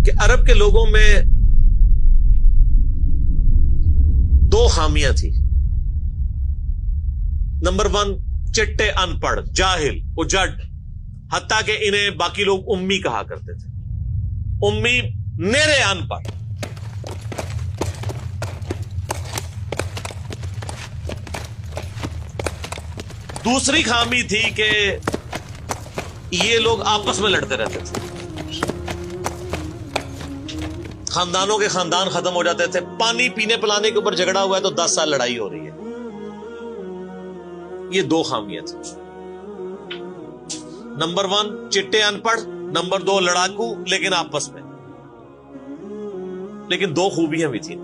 کہ عرب کے لوگوں میں دو خامیاں تھی. نمبر 1 چٹے ان پڑھ جاہل اجڈ، حتیٰ کہ انہیں باقی لوگ امی کہا کرتے تھے. امی نیرے ان پڑھ. دوسری خامی تھی کہ یہ لوگ آپس میں لڑتے رہتے تھے، خاندانوں کے خاندان ختم ہو جاتے تھے. پانی پینے پلانے کے اوپر جھگڑا ہوا ہے تو 10 سال لڑائی ہو رہی ہے. یہ دو خامیاں تھیں. نمبر 1 چٹے ان پڑھ، نمبر 2 لڑاکو لیکن آپس میں. لیکن دو خوبیاں بھی تھیں.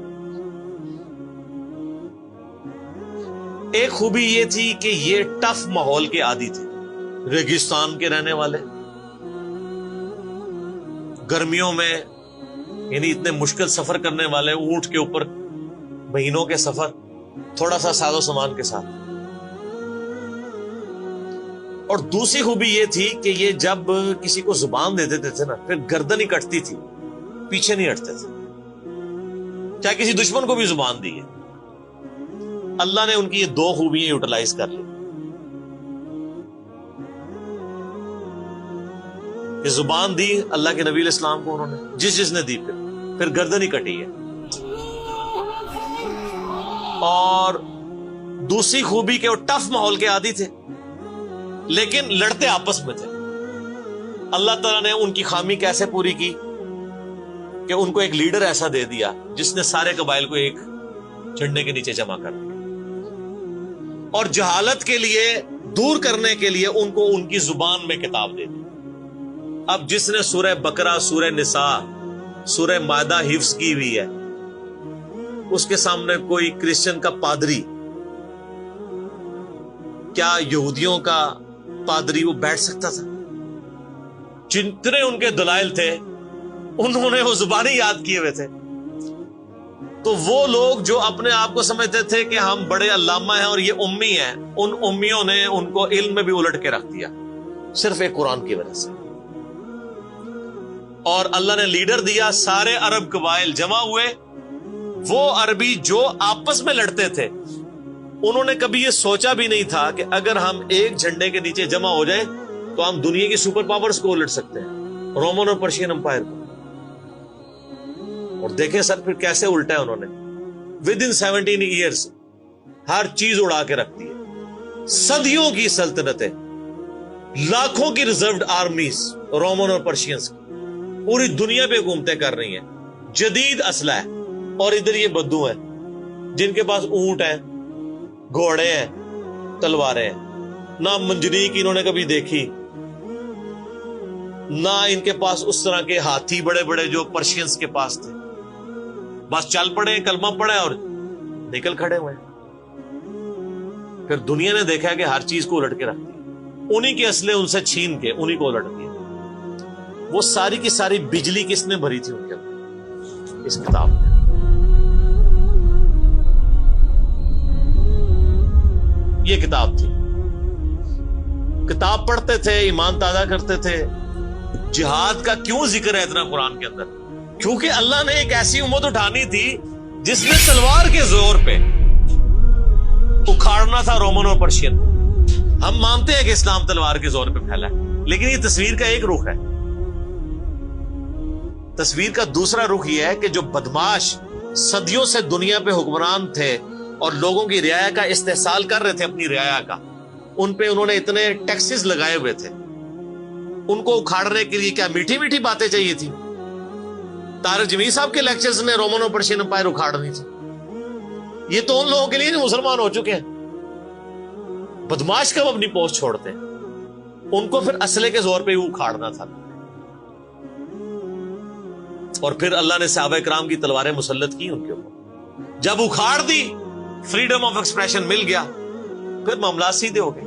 ایک خوبی یہ تھی کہ یہ ٹف ماحول کے عادی تھے، ریگستان کے رہنے والے، گرمیوں میں یعنی اتنے مشکل سفر کرنے والے، اونٹ کے اوپر مہینوں کے سفر، تھوڑا سا ساز و سامان کے ساتھ. اور دوسری خوبی یہ تھی کہ یہ جب کسی کو زبان دے دیتے تھے نا، پھر گردن ہی کٹتی تھی، پیچھے نہیں ہٹتے تھے، چاہے کسی دشمن کو بھی زبان دی ہے. اللہ نے ان کی یہ دو خوبیاں یوٹیلائز کر لی کہ زبان دی اللہ کے نبی علیہ السلام کو انہوں نے، جس نے دی پھر گردن ہی کٹی ہے. اور دوسری خوبی کہ وہ ٹف ماحول کے عادی تھے لیکن لڑتے آپس میں تھے. اللہ تعالیٰ نے ان کی خامی کیسے پوری کی کہ ان کو ایک لیڈر ایسا دے دیا جس نے سارے قبائل کو ایک جھنڈے کے نیچے جمع کر دیا، اور جہالت کے لیے دور کرنے کے لیے ان کو ان کی زبان میں کتاب دے دی. اب جس نے سورہ بقرہ، سورہ نساء، سورہ مائدہ حفظ کی ہوئی ہے، اس کے سامنے کوئی کرسچن کا پادری، کیا یہودیوں کا پادری وہ بیٹھ سکتا تھا؟ جتنے ان کے دلائل تھے انہوں نے وہ زبانی یاد کیے ہوئے تھے. تو وہ لوگ جو اپنے آپ کو سمجھتے تھے کہ ہم بڑے علامہ ہیں اور یہ امی ہیں، ان امیوں نے ان کو علم میں بھی الٹ کے رکھ دیا صرف ایک قرآن کی وجہ سے. اور اللہ نے لیڈر دیا، سارے عرب قبائل جمع ہوئے. وہ عربی جو آپس میں لڑتے تھے انہوں نے کبھی یہ سوچا بھی نہیں تھا کہ اگر ہم ایک جھنڈے کے نیچے جمع ہو جائیں تو ہم دنیا کی سپر پاورز کو الٹ سکتے ہیں، رومن اور پرشین امپائر کو. اور دیکھیں سر پھر کیسے الٹا ہے انہوں نے. ود ان 17 ایئرز ہر چیز اڑا کے رکھ دی ہے. صدیوں کی سلطنتیں، لاکھوں کی ریزروڈ آرمیز رومن اور پرشینز کی پوری دنیا پہ حکومتیں کر رہی ہیں. جدید اسلحہ ہے، اور ادھر یہ بدو ہیں جن کے پاس اونٹ ہیں، گھوڑے ہیں، تلواریں ہیں. نہ منجنیق انہوں نے کبھی دیکھی، نہ ان کے پاس اس طرح کے ہاتھی بڑے بڑے جو پرشینز کے پاس تھے. بس چل پڑے، کلمہ پڑے اور نکل کھڑے ہوئے. پھر دنیا نے دیکھا کہ ہر چیز کو الٹ کے رکھ دیا. انہی کے اسلحے ان سے چھین کے انہی کو الٹ دیا. وہ ساری کی ساری بجلی کس نے بھری تھی ان کے اندر؟ اس کتاب میں. یہ کتاب تھی. کتاب پڑھتے تھے، ایمان تازہ کرتے تھے. جہاد کا کیوں ذکر ہے اتنا قرآن کے اندر؟ کیونکہ اللہ نے ایک ایسی امت اٹھانی تھی جس نے تلوار کے زور پہ اکھاڑنا تھا رومن اور پرشین. ہم مانتے ہیں کہ اسلام تلوار کے زور پہ پھیلا ہے، لیکن یہ تصویر کا ایک رخ ہے. تصویر کا دوسرا رخ یہ ہے کہ جو بدماش صدیوں سے دنیا پہ حکمران تھے اور لوگوں کی رعایا کا استحصال کر رہے تھے، اپنی رعایا کا، ان پہ انہوں نے اتنے ٹیکسز لگائے ہوئے تھے. ان کو اکھاڑنے کے لیے کیا میٹھی میٹھی باتیں چاہیے تھی؟ طارق جمیل صاحب کے لیکچرز نے رومن اور پرشین امپائر اکھاڑنی تھی. یہ تو ان لوگوں کے لیے مسلمان ہو چکے ہیں. بدماش کب اپنی پوسٹ چھوڑتے ہیں؟ ان کو پھر اسلحے کے زور پہ ہی اکھاڑنا تھا. اور پھر اللہ نے صحابہ کرام کی تلواریں مسلط کی ان کے اوپر. جب اکھاڑ دی، فریڈم آف ایکسپریشن مل گیا، پھر معاملات سیدھے ہو گئے.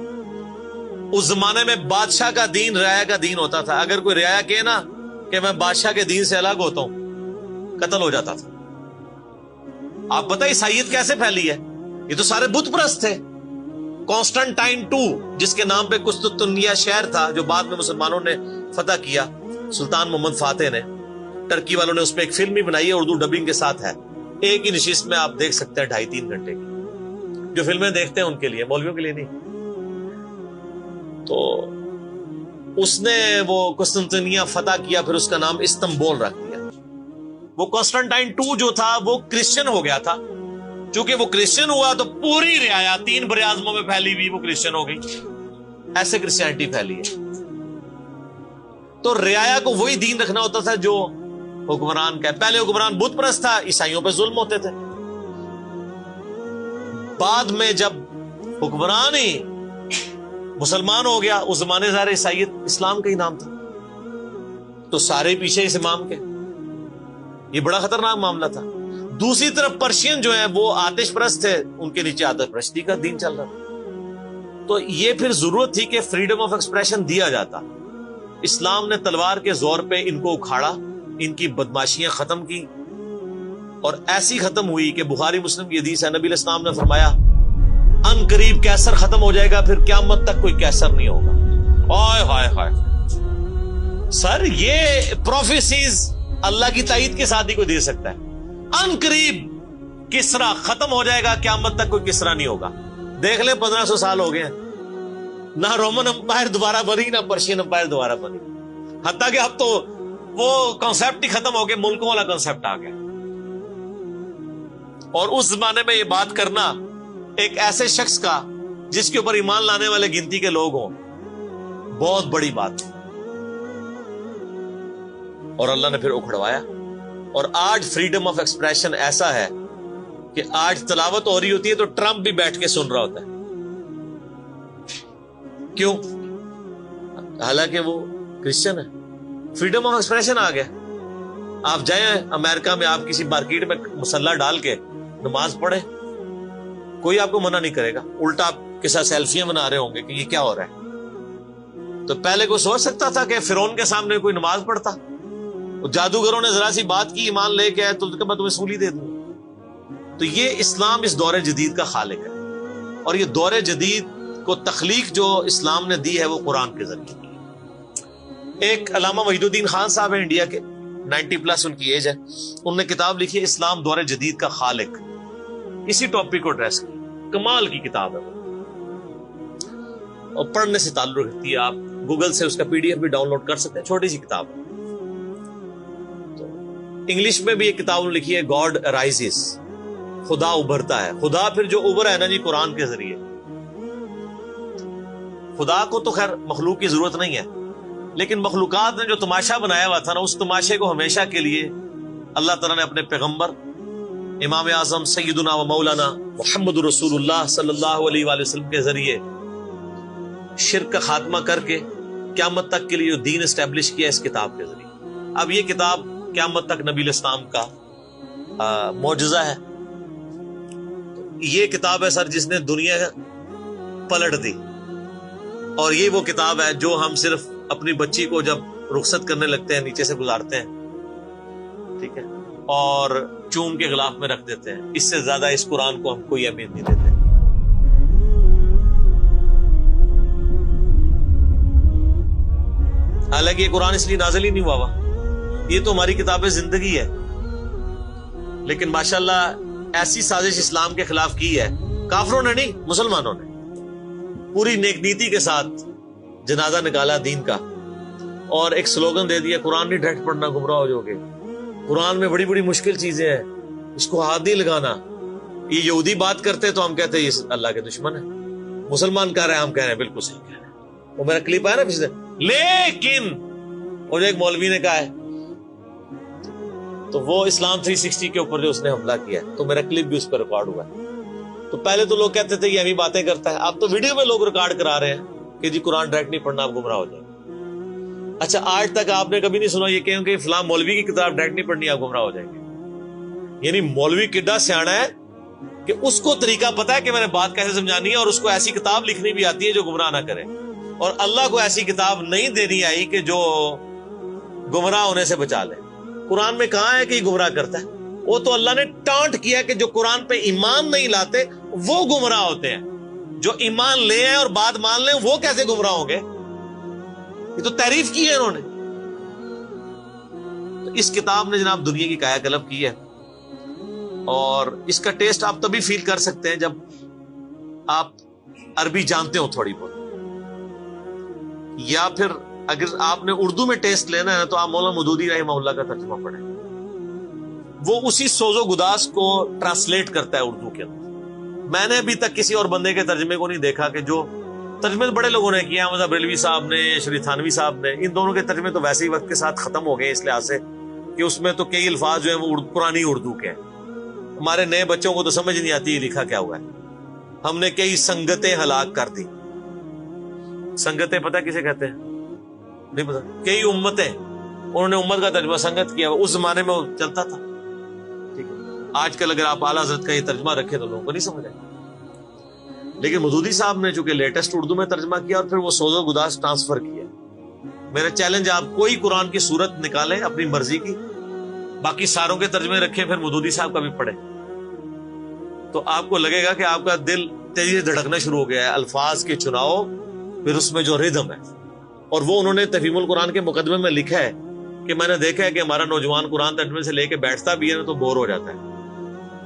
اس زمانے میں بادشاہ کا دین رعایا کا دین ہوتا تھا. اگر کوئی رعایا کہے نا کہ میں بادشاہ کے دین سے الگ ہوتا ہوں، قتل ہو جاتا تھا. آپ پتہ عیسائیت کیسے پھیلی ہے؟ یہ تو سارے بت پرست تھے. کانسٹنٹائن 2 جس کے نام پہ قسطنطنیہ شہر تھا جو بعد میں مسلمانوں نے فتح کیا، سلطان محمد فاتح نے، ٹرکی والوں نے اس پہ ایک فلم بھی بنائی ہے، اردو ڈبنگ کے ساتھ ہے، ایک ہی نشست میں آپ دیکھ سکتے ہیں 2.5-3 گھنٹے کی، جو فلمیں دیکھتے ہیں ان کے لیے، مولویوں کے لیے نہیں۔ تو اس نے وہ قسطنطنیہ فتح کیا، پھر اس کا نام استنبول رکھ دیا۔ وہ کانسٹنٹائن 2 جو تھا وہ کرسچن ہو گیا تھا، چونکہ وہ کرسچن ہوا تو پوری رعایا 3 براعظموں میں پھیلی ہوئی وہ کرسچن ہو گئی، ایسے کرسچینٹی پھیلی ہے۔ تو رعایا کو وہی دین رکھنا ہوتا تھا جو حکمران کا ہے۔ پہلے حکمران بت پرست تھا، عیسائیوں پہ ظلم ہوتے تھے، بعد میں جب حکمران ہی مسلمان ہو گیا، اس زمانے ظاہر عیسائیت اسلام کا ہی نام تھا، تو سارے پیچھے اس امام کے، یہ بڑا خطرناک معاملہ تھا۔ دوسری طرف پرشین جو ہیں وہ آتش پرست تھے، ان کے نیچے آتش پرستی کا دین چل رہا تھا، تو یہ پھر ضرورت تھی کہ فریڈم آف ایکسپریشن دیا جاتا۔ اسلام نے تلوار کے زور پہ ان کو اکھاڑا، ان کی بدماشیاں ختم کی، اور ایسی ختم ہوئی کہ بخاری مسلم کی حدیث ہے، نبی علیہ السلام نے فرمایا ان قریب کیسر ختم ہو جائے گا، پھر قیامت تک کوئی کیسر نہیں ہوگا۔ ہائے ہائے ہائے سر، یہ پروفیسیز اللہ کی تائید کے ساتھ ہی کوئی دے سکتا ہے؟ ان قریب کسرا ختم ہو جائے گا، قیامت تک کوئی کسرا نہیں ہوگا۔ دیکھ لیں 1500 سال ہو گئے ہیں، نہ رومن امپائر دوبارہ بنی، نہ پرشین امپائر دوبارہ بنی، حتیٰ کہ اب تو وہ کانسیپٹ ہی ختم ہو گئے، ملکوں والا کانسیپٹ آ گیا۔ اور اس زمانے میں یہ بات کرنا ایک ایسے شخص کا جس کے اوپر ایمان لانے والے گنتی کے لوگ ہوں، بہت بڑی بات ہے، اور اللہ نے پھر اکھڑوایا۔ اور آج فریڈم آف ایکسپریشن ایسا ہے کہ آج تلاوت ہو رہی ہوتی ہے تو ٹرمپ بھی بیٹھ کے سن رہا ہوتا ہے، کیوں؟ حالانکہ وہ کرسچن ہے۔ فریڈم آف ایکسپریشن آ گیا۔ آپ جائیں امریکہ میں، آپ کسی مارکیٹ میں مسلح ڈال کے نماز پڑھیں، کوئی آپ کو منع نہیں کرے گا، الٹا آپ کے ساتھ سیلفیاں بنا رہے ہوں گے کہ یہ کیا ہو رہا ہے۔ تو پہلے کوئی سوچ سکتا تھا کہ فرعون کے سامنے کوئی نماز پڑھتا؟ جادوگروں نے ذرا سی بات کی، ایمان لے کے آئے تو میں تمہیں سولی دے دوں۔ تو یہ اسلام اس دور جدید کا خالق ہے، اور یہ دور جدید کو تخلیق جو اسلام نے دی ہے وہ قرآن کے ذریعے۔ ایک علامہ وحید الدین خان صاحب ہیں انڈیا کے، 90+ ان کی ایج ہے، انہوں نے کتاب لکھی ہے اسلام دور جدید کا خالق، اسی ٹاپک کو ایڈریس کی، کمال کی کتاب ہے وہ، اور پڑھنے سے تعلق رکھتی ہے، آپ گوگل سے اس کا PDF بھی ڈاؤن لوڈ کر سکتے ہیں، چھوٹی سی کتاب ہے۔ انگلش میں بھی ایک کتاب لکھی ہے گاڈ رائزز، خدا ابھرتا ہے۔ خدا پھر جو ابھرا ہے نا جی قرآن کے ذریعے، خدا کو تو خیر مخلوق کی ضرورت نہیں ہے، لیکن مخلوقات نے جو تماشا بنایا ہوا تھا نا، اس تماشے کو ہمیشہ کے لیے اللہ تعالیٰ نے اپنے پیغمبر امام اعظم سیدنا و مولانا محمد رسول اللہ صلی اللہ علیہ وآلہ وسلم کے ذریعے شرک کا خاتمہ کر کے قیامت تک کے لیے جو دین اسٹیبلش کیا اس کتاب کے ذریعے۔ اب یہ کتاب قیامت تک نبی الاسلام کا معجزہ ہے۔ یہ کتاب ہے سر جس نے دنیا پلٹ دی، اور یہ وہ کتاب ہے جو ہم صرف اپنی بچی کو جب رخصت کرنے لگتے ہیں نیچے سے گزارتے ہیں، ٹھیک ہے، اور چوم کے غلاف میں رکھ دیتے ہیں، اس سے زیادہ اس قرآن کو ہم کوئی اہمیت نہیں دیتے۔ حالانکہ یہ قرآن اس لیے نازل ہی نہیں ہوا ہوا، یہ تو ہماری کتاب زندگی ہے، لیکن ماشاءاللہ ایسی سازش اسلام کے خلاف کی ہے، کافروں نے نہیں، مسلمانوں نے پوری نیک نیتی کے ساتھ جنازہ نکالا دین کا، اور ایک سلوگن دے دیا قرآن نہیں ڈھٹ پڑھنا گمراہ ہو جاؤ گے، قرآن میں بڑی بڑی مشکل چیزیں ہیں، اس کو ہاتھ نہیں لگانا۔ یہ یہودی بات کرتے تو ہم کہتے ہیں یہ اللہ کے دشمن ہے، مسلمان کہہ رہے ہیں ہم کہہ رہے ہیں بالکل صحیح کہہ رہے ہیں۔ وہ میرا کلپ آیا نا پچھلے، لیکن اور ایک مولوی نے کہا ہے، تو وہ اسلام 360 کے اوپر جو اس نے حملہ کیا ہے، تو میرا کلپ بھی اس پر ریکارڈ ہوا ہے۔ تو پہلے تو لوگ کہتے تھے یہ ہمیں باتیں کرتا ہے، اب تو ویڈیو میں لوگ ریکارڈ کرا رہے ہیں کہ جی قرآن ڈائریکٹ نہیں پڑھنا، آپ گمراہ ہو جائیں۔ اچھا، آج تک آپ نے کبھی نہیں سنا یہ کہ فلاں مولوی کی کتاب ڈائریکٹ نہیں پڑھنی، آپ گمراہ ہو جائیں گے؟ یعنی مولوی کڈا سیانا ہے کہ اس کو طریقہ پتا ہے کہ میں نے بات کیسے سمجھانی ہے، اور اس کو ایسی کتاب لکھنی بھی آتی ہے جو گمراہ نہ کرے، اور اللہ کو ایسی کتاب نہیں دینی آئی کہ جو گمراہ ہونے سے بچا لے۔ قرآن میں کہاں ہے کہ یہ گمراہ کرتا ہے؟ وہ تو اللہ نے ٹانٹ کیا کہ جو قرآن پہ ایمان نہیں لاتے وہ گمراہ ہوتے ہیں، جو ایمان لے آئے اور بات مان لیں وہ کیسے گمراہ ہوں گے؟ یہ تو تعریف کی ہے انہوں نے۔ اس کتاب نے جناب دنیا کی کایا کلب کی ہے، اور اس کا ٹیسٹ آپ تبھی فیل کر سکتے ہیں جب آپ عربی جانتے ہو تھوڑی بہت، یا پھر اگر آپ نے اردو میں ٹیسٹ لینا ہے تو آپ مولانا مودودی رحمہ اللہ کا ترجمہ پڑھیں، وہ اسی سوز و گداز کو ٹرانسلیٹ کرتا ہے اردو کے اندر۔ میں نے ابھی تک کسی اور بندے کے ترجمے کو نہیں دیکھا کہ جو ترجمے تو بڑے لوگوں نے کیا، احمد بریلوی صاحب نے، شریف تھانوی صاحب نے، ان دونوں کے ترجمے تو ویسے ہی وقت کے ساتھ ختم ہو گئے اس لحاظ سے کہ اس میں تو کئی الفاظ جو ہیں وہ پرانی اردو کے ہیں، ہمارے نئے بچوں کو تو سمجھ نہیں آتی یہ لکھا کیا ہوا ہے۔ ہم نے کئی سنگتیں ہلاک کر دی۔ سنگتیں پتہ کسے کہتے ہیں؟ نہیں پتا۔ کئی امتیں، انہوں نے امت کا ترجمہ سنگت کیا، اس زمانے میں وہ چلتا تھا، ٹھیک ہے۔ آج کل اگر آپ اعلیٰ حضرت کا یہ ترجمہ رکھیں تو لوگوں کو نہیں سمجھ آئے، لیکن مودودی صاحب نے چونکہ لیٹسٹ اردو میں ترجمہ کیا اور پھر وہ سوز و گداز ٹرانسفر کیا۔ میرا چیلنج، آپ کوئی قرآن کی صورت نکالیں اپنی مرضی کی، باقی ساروں کے ترجمے رکھیں، پھر مودودی صاحب کا بھی پڑھیں، تو آپ کو لگے گا کہ آپ کا دل تیزی سے دھڑکنا شروع ہو گیا ہے۔ الفاظ کے چناؤ، پھر اس میں جو ردم ہے، اور وہ انہوں نے تفہیم القرآن کے مقدمے میں لکھا ہے کہ میں نے دیکھا ہے کہ ہمارا نوجوان قرآن ترجمے سے لے کے بیٹھتا بھی ہے نا تو بور ہو جاتا ہے،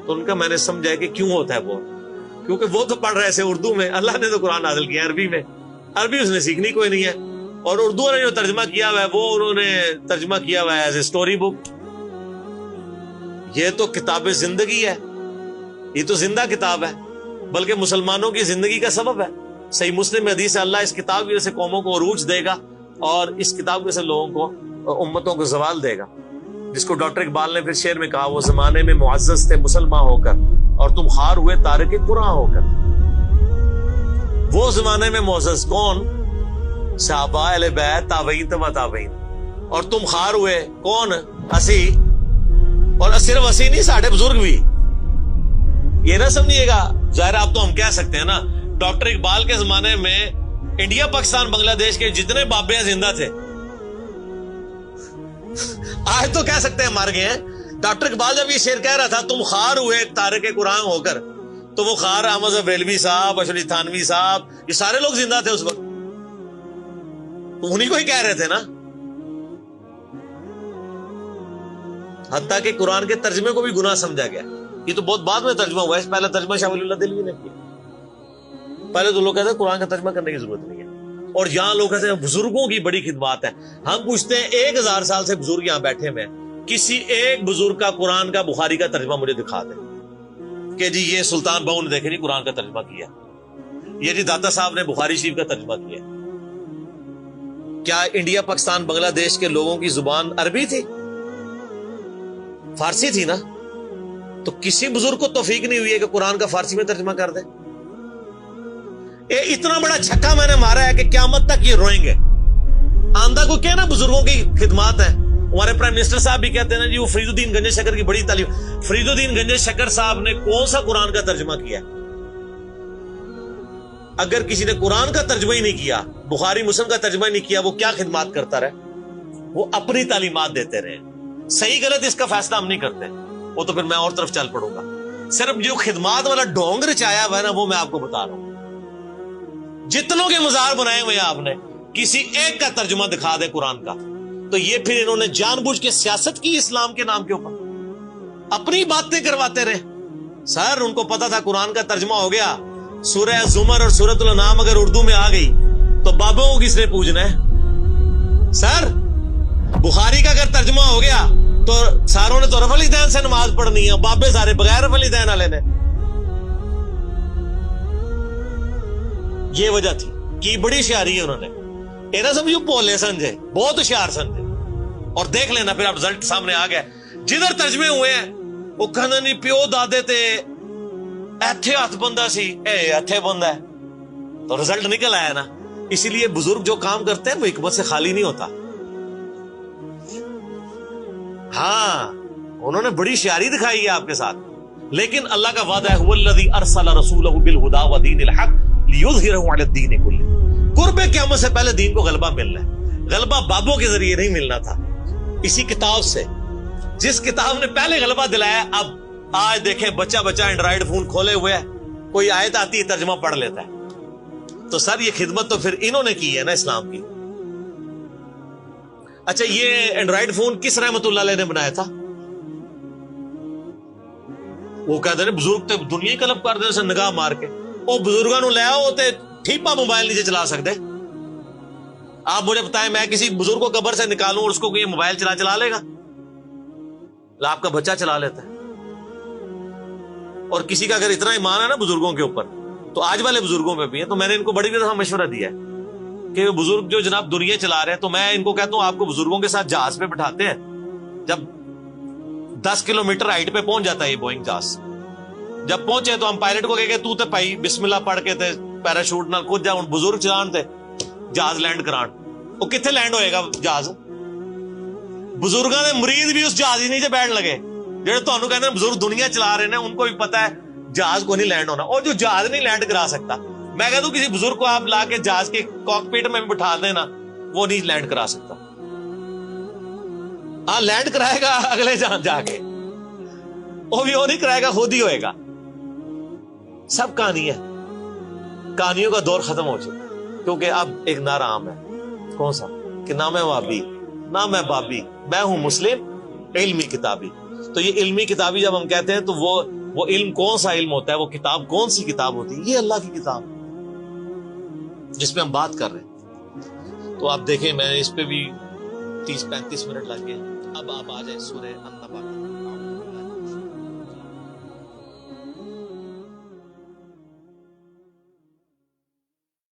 تو ان کا میں نے سمجھا کہ کیوں ہوتا ہے بور، کیونکہ وہ تو پڑھ رہے تھے اردو میں، اللہ نے تو قرآن نازل کیا عربی میں، عربی اس نے سیکھنی کوئی نہیں ہے، اور اردو نے جو ترجمہ کیا ہوا ہے وہ انہوں نے ترجمہ کیا ہوا ہے ایز اے اسٹوری بک۔ یہ تو کتاب زندگی ہے، یہ تو زندہ کتاب ہے، بلکہ مسلمانوں کی زندگی کا سبب ہے۔ صحیح مسلم میں حدیث ہے، اللہ اس کتاب کی وجہ سے قوموں کو عروج دے گا اور اس کتاب کی وجہ سے لوگوں کو، امتوں کو زوال دے گا، جس کو ڈاکٹر اقبال نے پھر شعر میں کہا، وہ زمانے میں معزز تھے مسلمان ہو کر اور تم خار ہوئے تارک قرآن ہو کر۔ وہ زمانے میں معزز کون؟ صحابہ اہل بیت، تابعین تبع تابعین، اور تم خار ہوئے کون؟ اسی، اور صرف اسی نہیں، ساڑھے بزرگ بھی۔ یہ نہ سمجھیے گا، ظاہر آپ تو ہم کہہ سکتے ہیں نا، ڈاکٹر اقبال کے زمانے میں انڈیا پاکستان بنگلہ دیش کے جتنے بابے ہیں زندہ تھے، آج تو کہہ سکتے ہیں مر گئے ہیں۔ ڈاکٹر اقبال جب یہ شعر کہہ رہا تھا تم خار ہوئے تارک قرآن ہو کر، تو وہ خار احمد بریلوی صاحب، اشرف تھانوی صاحب، یہ سارے لوگ زندہ تھے اس وقت، انہی کو ہی کہہ رہے تھے نا۔ حتیٰ کہ قرآن کے ترجمے کو بھی گناہ سمجھا گیا، یہ تو بہت بعد میں ترجمہ ہوا ہے، پہلا ترجمہ شاہ ولی اللہ دہلوی نے کیا۔ پہلے تو لوگ کہتے ہیں قرآن کا ترجمہ کرنے کی ضرورت نہیں ہے، اور یہاں لوگ کہتے ہیں بزرگوں کی بڑی خدمات ہے۔ ہم پوچھتے ہیں 1000 سال سے بزرگ یہاں بیٹھے ہوئے ہیں، کسی ایک بزرگ کا قرآن کا بخاری کا ترجمہ مجھے دکھا دیں کہ جی یہ سلطان بہو نے دیکھے جی قرآن کا ترجمہ کیا، یہ جی داتا صاحب نے بخاری شریف کا ترجمہ کیا۔ کیا انڈیا پاکستان بنگلہ دیش کے لوگوں کی زبان عربی تھی؟ فارسی تھی نا، تو کسی بزرگ کو توفیق نہیں ہوئی ہے کہ قرآن کا فارسی میں ترجمہ کر دے۔ اتنا بڑا چھکا میں نے مارا ہے کہ قیامت تک یہ روئیں گے۔ آندہ کو کہنا بزرگوں کی خدمات ہے۔ ہمارے پرائم منسٹر صاحب بھی کہتے ہیں نا جی وہ فرید الدین گنج شکر کی بڑی تعلیم۔ فرید الدین گنج شکر صاحب نے کون سا قرآن کا ترجمہ کیا؟ اگر کسی نے قرآن کا ترجمہ ہی نہیں کیا، بخاری مسلم کا ترجمہ ہی نہیں کیا، وہ کیا خدمات کرتا رہے؟ وہ اپنی تعلیمات دیتے رہے۔ صحیح غلط اس کا فیصلہ ہم نہیں کرتے، وہ تو پھر میں اور طرف چل پڑوں گا۔ صرف جو خدمات والا ڈونگ رچایا ہوا ہے نا وہ میں آپ کو بتا رہا ہوں۔ جتنوں کے مزار بنائے ہوئے آپ نے، کسی ایک کا ترجمہ دکھا دے قرآن کا، تو یہ پھر انہوں نے جان بوجھ کے سیاست کی اسلام کے نام کے اوپر، اپنی باتیں کرواتے رہے۔ سر ان کو پتا تھا قرآن کا ترجمہ ہو گیا، سورہ زمر اور سورۃ الانعام اگر اردو میں آ گئی تو بابوں کو کس نے پوجنا ہے؟ سر بخاری کا اگر ترجمہ ہو گیا تو ساروں نے تو رفع الیدین سے نماز پڑھنی ہے، بابے سارے بغیر رفع الیدین والے نے۔ یہ وجہ تھی کہ بڑی ہوشیاری ہے انہوں نے، یہ نہ سمجھو پولے سمجھے، بہت ہوشیار سمجھے۔ اور دیکھ لینا پھر اب رزلٹ سامنے آ گیا، جدھر ترجمے ہوئے ہیں وہ کہنا نہیں پیو دادے تے ایتھے ہاتھ بندہ سی، اے ایتھے بندہ ہے، تو رزلٹ نکل آیا نا۔ اسی لیے بزرگ جو کام کرتے ہیں وہ حکمت سے خالی نہیں ہوتا۔ ہاں انہوں نے بڑی شیاری دکھائی ہے آپ کے ساتھ، لیکن اللہ کا وعدہ ہے هو الذی ارسل رسولہ بالہدی ودین الحق لیظہرہ علی الدین کلہ۔ قرب قیامت سے پہلے دین کو غلبہ ملنا ہے، غلبہ بابوں کے ذریعے نہیں ملنا تھا، اسی کتاب سے، جس کتاب نے پہلے غلبہ دلایا۔ اب آج دیکھیں بچہ اینڈرائیڈ فون کھولے ہوئے ہے، کوئی آیت آتی ہے ترجمہ پڑھ لیتا ہے۔ تو سر یہ خدمت تو پھر انہوں نے کی ہے نا اسلام کی۔ اچھا یہ اینڈرائڈ فون کس رحمت اللہ علیہ نے بنایا تھا؟ وہ کہتے ہیں بزرگ تے دنیا کلب کر دے نگاہ مار کے، وہ بزرگوں نو لے آؤ تے ٹھیپا موبائل نیچے چلا سکتے؟ آپ مجھے بتائیں میں کسی بزرگ کو قبر سے نکالوں اور اس کو یہ موبائل چلا لے گا؟ آپ کا بچہ چلا لیتا ہے. اور کسی کا اگر اتنا ایمان ہے نا بزرگوں کے اوپر، تو آج والے بزرگوں پہ بھی ہے، تو میں نے ان کو بڑی دفعہ مشورہ دیا ہے کہ بزرگ جو جناب دنیا چلا رہے ہیں، تو میں ان کو کہتا ہوں آپ کو بزرگوں کے ساتھ جہاز پہ بٹھاتے ہیں، جب 10 کلومیٹر ہائٹ پہ پہنچ جاتا ہے یہ بوئنگ جہاز، جب پہنچے تو ہم پائلٹ کو کہ تو تے پائی بسم اللہ پڑھ کے تے پیراشوٹ نال کود جا، بزرگ چلان تے جہاز لینڈ کران، وہ کتنے لینڈ ہوئے گا جہاز؟ بزرگاں دے مرید بھی اس جہاز ہی نیچے بیٹھ لگے جہاں تمہیں کہتے ہیں بزرگ دنیا چلا رہے ہیں، ان کو بھی پتا ہے جہاز کو نہیں لینڈ ہونا، اور جو جہاز نہیں لینڈ کرا سکتا، میں کہتا ہوں کسی بزرگ کو آپ لا کے جہاز کے کاک پیٹ میں بٹھا دینا، وہ نہیں لینڈ کرا سکتا. ہاں لینڈ کرائے گا اگلے جہاں جا کے، وہ بھی وہ نہیں کرائے گا، خود ہی ہوئے گا. سب کہانی ہے، کہانیوں کا دور ختم ہو چکا، کیونکہ اب ایک نعرہ عام ہے. کون سا؟ کہ نہ میں وابی نہ میں بابی، میں ہوں مسلم علمی کتابی. تو یہ علمی کتابی جب ہم کہتے ہیں تو وہ علم کون سا علم ہوتا ہے، وہ کتاب کون سی کتاب ہوتی ہے؟ یہ اللہ کی کتاب جس پہ ہم بات کر رہے ہیں. تو آپ دیکھیں میں اس پہ بھی 30-35 منٹ لگ گئے. اب آپ آ جائیں سورہ النبا.